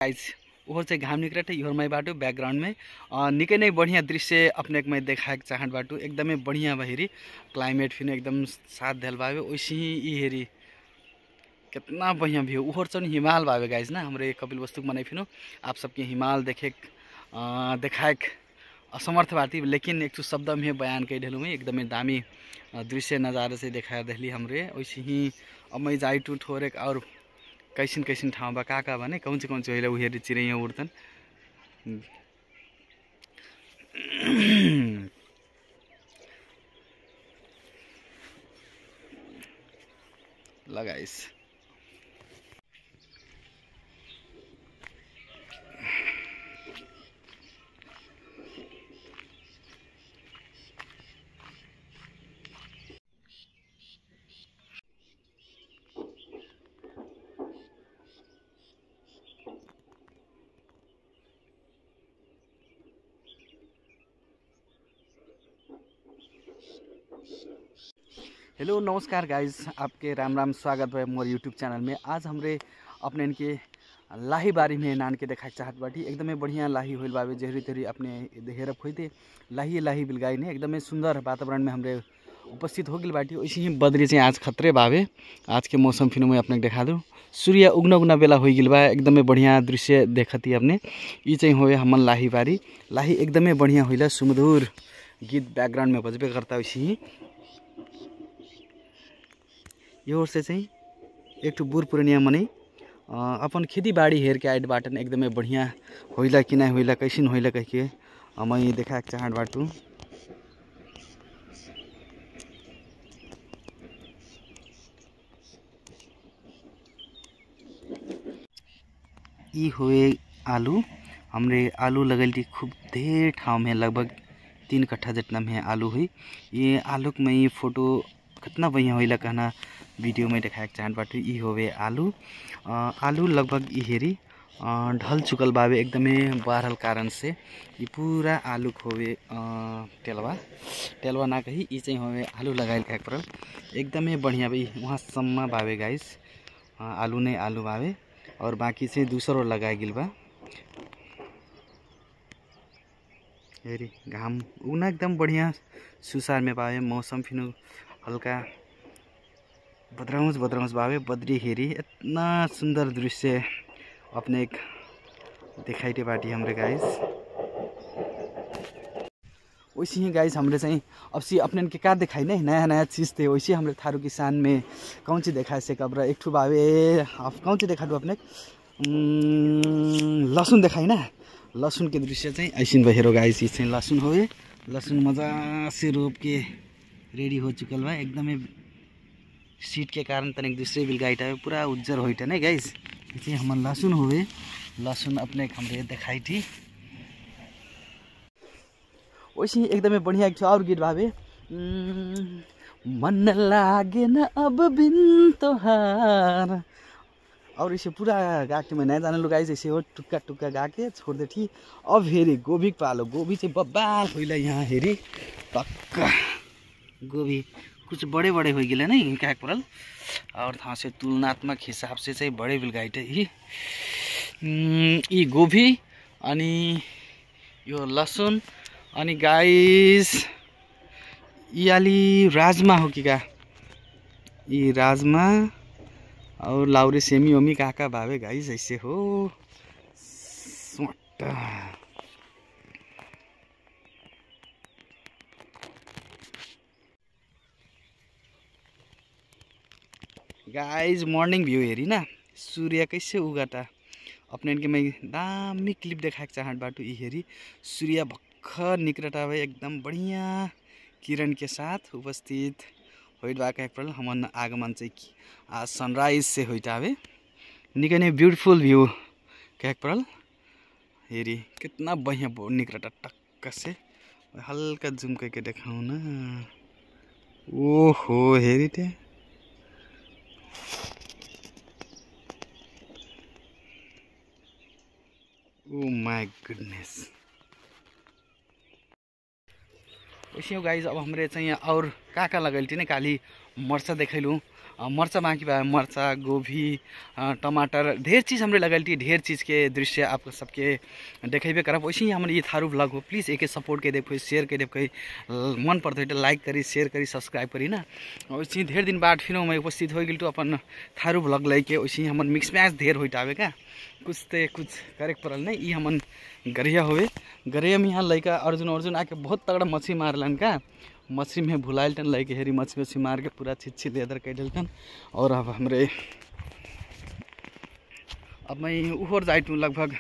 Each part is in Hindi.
गाइज ओहर चाहिँ घाम निकलते इहर मै बाटो बैकग्राउंड में निकै नै बढ़िया दृश्य अपने मैं देखा चाहत बाटो एकदमै बढ़िया बहेरी क्लाइमेट फिर एकदम साथ दिल बावे वैसे ही ई हेरी कितना बढ़िया व्यू उहर चन हिमाल बावे गाइज ना हमरे कपिल वस्तु बनाई फिनो आप सबके हिमाल देखे देखाए असमर्थ बाटी लेकिन एक शब्द में बयान कर ढेलू में एकदमै दामी दृश्य नज़ारा से देखा दिली हमरे वैसे ही अब मैं जाई टू थोड़े और कैसिन कैसिन ठाउँ बा का भने कौन चाहिँ अहिले उहेरी चिरैया उड्छन् लगाइस हेलो नमस्कार गाइज आपके राम राम स्वागत है मोर यूट्यूब चैनल में। आज हमरे अपने इनके लाही बारी में नान के देखा चाहत बाटी एकदमै बढ़िया लाही होल बावे जहरी तहरी अपने हेर खोते लाही लाही बिलगाई ने एकदमै सुंदर वातावरण में हमरे उपस्थित हो गई बाटी। वैसे ही बदरी चाहिँ आज खतरे बावे आज के मौसम फिर मैं अपने देखा दूँ सूर्य उगना उगना बेला हो गई बा एकदमै बढ़िया दृश्य देखती अपने ये चाहिँ हो हमन लाही बारी लाही एकदमै बढ़िया होइला सुमधुर गीत बैकग्राउंड में बजबे करता। वैसे ही यो से चाहिँ एक ठो बुर पुरानिया मनै अपन खेती बाड़ी हेर के आइट बाटन एकदमै बढ़िया होइला कि नहीं होइला कैसिन होइला कह के मैं देखा चाहत बाटू। ई हुए आलू हमरे आलू लगल थी खूब ढेर ठाव में लगभग 3 कट्ठा जितना में आलू हुई। ये आलू में ये फोटो कितना बढ़िया होइला कहना वीडियो में देखा चाहत बाटू। ई होवे आलू आलू लगभग ई हेरी ढल चुकल बावे एकदमै बारहल कारण से ये पूरा आलू होवे टेलवा ना कही ई चाहिँ होवे आलू लगाइल का परल एकदमै बढ़िया भाई वहाँ सम्म बावे गाइस आलू नै आलू बावे और बाकी से दूसरो लगाए गिल बा। हेरी घाम उगना एकदम बढ़िया सुसार में बावे मौसम फिर हल्का बदराउस बावे बद्री हेरी इतना सुंदर दृश्य अपने एक दिखाई बाटी हमरे गाइस। वैसे ही गाइस हमरे चाहिँ अब सी अपने के का दिखाई नहीं नया नया चीज़ थे वैसे हमरे थारू किसान में कौन सी देखा से कब्र एक ठू बावे आप कौन सी देखा दो अपने लहसुन दिखाई ना लहसुन के दृश्य चाहिँ ऐसिन भइरो गाइस। ये चाहिँ लहसुन हो लहसुन मजा से रोप के रेडी हो चुकल बा एकदमै सीट के कारण तनिक दूसरे बिल गाइट है पूरा उज्जर होइट नहीं गाइस। इसे हम लहसुन हुए लहसुन अपने हमरे दिखाई थी वैसे एकदमै बढ़िया एक और गीत भावे मन लागे न अब बिन तोहार और इसे पूरा गा के मैं नहीं जाने लो गाइस ऐसे हो टुक्का टुक्का गा के छोड़ दे थी। अब हेरी गोभी पालो गोभी से बब्बाल होइला यहाँ हेरी पक्का गोभी कुछ बड़े बड़े हो गए नहीं क्या परल और था से तुलनात्मक हिसाब से चाहिँ बड़े बिलगाइट यी गोभी अनि यो लहसुन अनि गाइस ये आली राजमा हो कि का ये राजमा और लाउरे सेमी ओमी काका भावे गाइस ऐसे हो गाइज मॉर्निंग व्यू हेरी ना सूर्य कैसे उगाता अपने इनके मैं दामी क्लिप देखा चाहत बाटू ई हेरी सूर्य भक्खर निकलता हुए एकदम बढ़िया किरण के साथ उपस्थित होइट बा परल हमन आगमन चाहिँ आज सनराइज से होइट आवे निकै नै ब्यूटीफुल व्यू क्या परल हेरी कितना बढ़िया निकलता टक्क से हल्का जूम करके दिखाऊँ ना ओहो हेरी थे ओ माय गुडनेस। वैसे गाइज अब हमरे चाहिँ और का लगल थी ना काली मर्चा देखैलू मर्चा बाकी बा, मर्चा, गोभी, टमाटर, ढेर चीज़ हमरे लगल थी। ढेर चीज़ के दृश्य आप सबके देखेबे करब। वैसे ही हमारे ये थारू ब्लॉग हो, प्लीज़ एक सपोर्ट के देखो, शेयर के देखो, मन पड़ते तो लाइक करी, शेयर करी, सब्सक्राइब करी ना। वैसे ढेर दिन बाद फिर मैं उपस्थित हो गई तो अपन थारू ब्लॉग लेके। वैसे ही हमन मिक्स मैच ढेर होटावे का, कुछ ते कुछ करे पड़ल नहीं। ये हमन गरिया होवे, गरिया में यहाँ लैका अर्जुन आके बहुत तगड़ा मछली मारलन का। मछली में भुलाइल टन लैके हेरी मछली वछली मार के पूरा छिच्छी लेदर कर डलटन। और अब हमरे अब मैं उहर जाइटूँ लगभग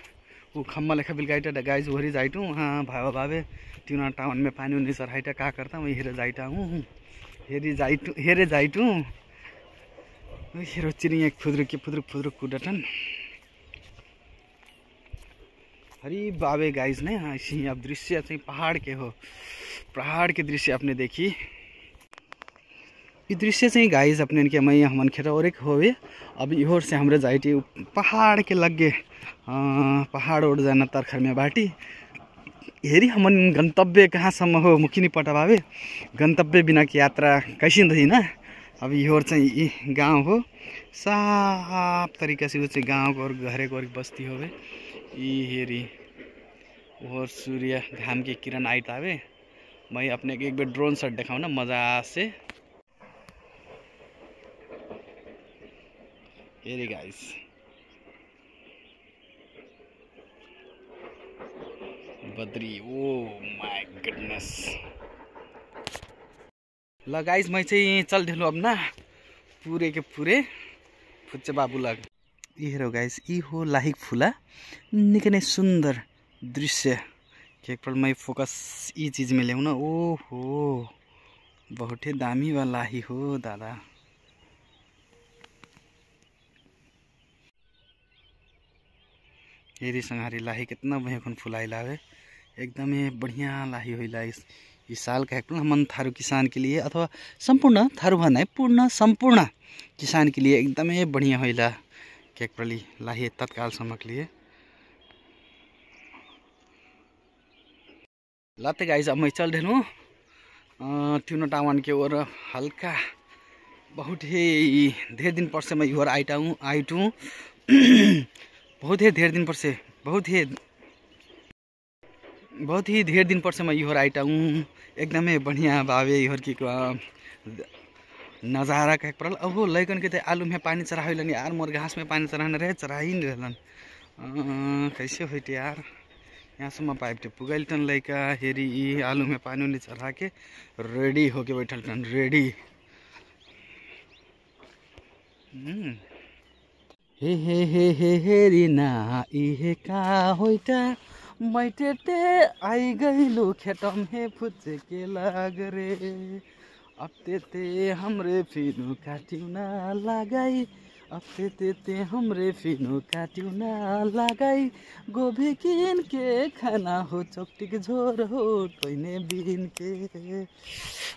वो खम्मा लेखा बिलगाइटा गाइज उहरी जाइटूँ। हाँ भावा भावे ट्यूना टाउन में पानी उन्नी सरहाइटा का करता हूँ हेरे जाइटा हूँ, हेरे जाइटूँ हेरो चिड़िया फुदरुक कुडटन। हरी बाबे गाइज ने ऐसी अब दृश्य चाहिँ पहाड़ के हो, पहाड़ के दृश्य आपने देखी। ये दृश्य चाहिँ गाइज अपने के मैं हमन खेरा और एक होवे। अब इहोर से हमरे जाइटी पहाड़ के लगे, पहाड़ ओढ़ जाना तरखर में बाटी हेरी हमन गंतव्य कहाँसम्म हो मुखी नहीं पटवावे। गंतव्य बिना की यात्रा कैसी रही ना। अब इहोर चाहिँ गाँव हो, साफ तरीका से वो गाँव को और घरे को और बस्ती होवे। ये हेरी और सूर्य घाम की किरण आइट आवे। मैं अपने एक बार ड्रोन शॉट दिखाऊँ ना मजा से। हेरी guys Badri, oh my goodness. ल गाइस मैं चाहिँ चल ढेलू अब ना पूरे के पूरे फुच्चे बाबू लग। ये हेरो गाइस ये हो लाहिक फुला, निकै नै सुंदर दृश्य के एक पल मैं फोकस ये चीज़ में लेऊ ना। ओहो बहुत ही दामी वाला ही हो दादा। हेरी संहारी लाही कितना भयंकर फुलाई लावे, एकदम बढ़िया लाही हुईला। इस साल का एक हमन थारू किसान के लिए अथवा संपूर्ण थारू भनाए पूर्ण संपूर्ण किसान के लिए एकदम बढ़िया हुईला केक प्रली लाही तत्काल समय के लिए। लाते गाइस अब मैं चल ढेलूँ ट्यूना टाउन के ओर हल्का बहुत ही ढेर दिन पर से मैं इधर आइटूँ बहुत ही ढेर दिन पर से बहुत ही ढेर दिन पर से मैं इधर आइटा हूँ। एकदमै बढ़िया बावे इधर की नज़ारा का पड़ल। अब वो लैकन के आलू में पानी चढ़ाइलन यार, मोर घास में पानी चढ़ाने रहे चढ़ा ही नहीं रहलन। कैसे होते यार यहाँ से पाइप टे पुगल टन लैका हेरी आलू में पानी उन्नी चढ़ा के रेडी होके बैठल टन रेडी। हे हेरी ना इहे का होइटा बैठे ते आई गईलू खेतम हे फुचे के लाग रे। अब ते हमरे फिनु काट्यू ना लगाई, अब ते हमरे फिनु काट्यू ना लगाई। गोभी किन के खाना हो चपटिक झोर हो टोइने बिन के।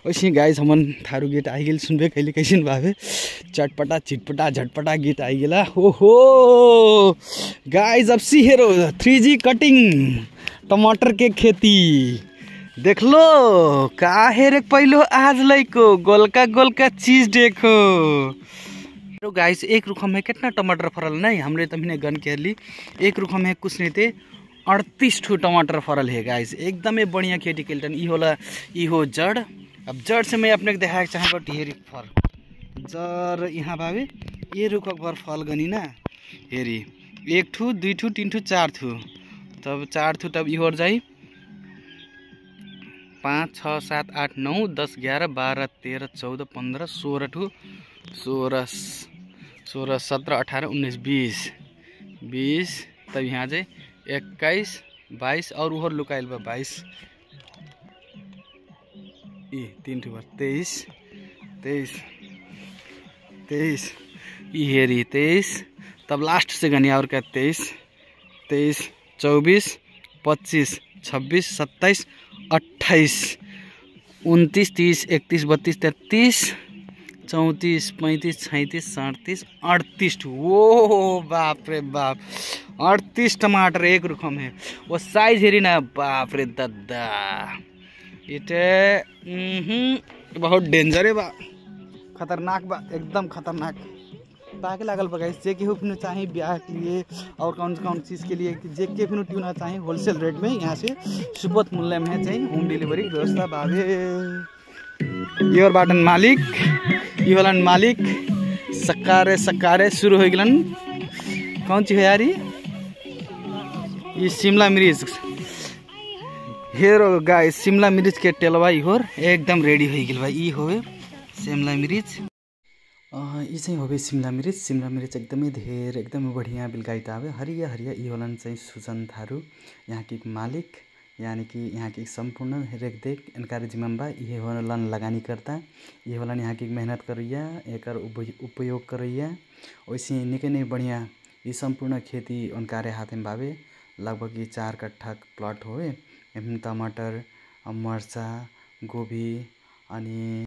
वैसे गाइस हमन थारू गीत आई गेल सुनबे कैले कैसन भावे चटपटा चिटपटा झटपटा गीत आई गेला। हो गाइस अब सी हेरो 3G कटिंग टमाटर के खेती देख लो का हेरे पहलो आज लैको गोलका चीज देखो। तो गाइस एक रुख में कितना टमाटर फरल नहीं हमरे तमने गन के ली एक रुख में कुछ नहीं थे 38 ठो टमाटर फरल है गाइस। एकदम बढ़िया खेती केल्टन ई होला ई हो जड़। अब जड़ से मैं अपने देखा चाहे हेरी फल जड़ यहाँ भावे ये रुख भर फल गनी ना हेरी 1 ठू 2 ठू 3 ठू 4 ठू तब 4 ठू तब इहोर जाई 5 6 7 8 9 10 11 12 13 14 15 16 ठू 16 17 18 19 20 तब यहाँ जाए 21 22 और उहर लुकाइल बा 22 3 ठू 23 हेरी 23 तब लास्ट से गनी और क्या 23 24 25 26 27 28 29 30 31 32 33 34 35 36 37 38 ओ बाप रे बाप 38 टमाटर एक रुखम है। वो साइज हेरी ना बाप रे दादा इटे बहुत डेंजर है बा खतरनाक बा, एकदम खतरनाक। ताकि लागल बा गाइस, जे केहू फिर चाहे ब्याह के लिए और कौन कौन चीज़ के लिए जे के फिर ट्यूना चाहे होलसेल रेट में यहाँ से सुपथ मूल्य में चाहिए होम डिलीवरी व्यवस्था बावे। ये और बाटन मालिक, ये वाला मालिक सकारे सकारे शुरू हो गलन। कौन चीज है यार ये शिमला मिर्च हेरो गाइस, शिमला मिर्च के टेलवा इहोर एकदम रेडी हो गल भाई। ई होवे शिमला मिर्च, ये चाहिँ होवे शिमला मिर्च एकदमै धेर एकदमै बढ़िया बिलगाइत आवे हरिया हरिया। ई होलन चाहिँ सुजन थारू यहाँ की मालिक, यानी कि यहाँ की संपूर्ण रेखदेख इनकार जिम्मेबा ये होलन लगानी करता। ये होलन यहाँ की मेहनत करैया, एकर उपयोग करैया। वैसे निकै नै बढ़िया ये संपूर्ण खेती उनकारे हाथ में बावे। लगभग ये 4 कट्ठा प्लॉट होवे। टमाटर, मर्चा, गोभी अनि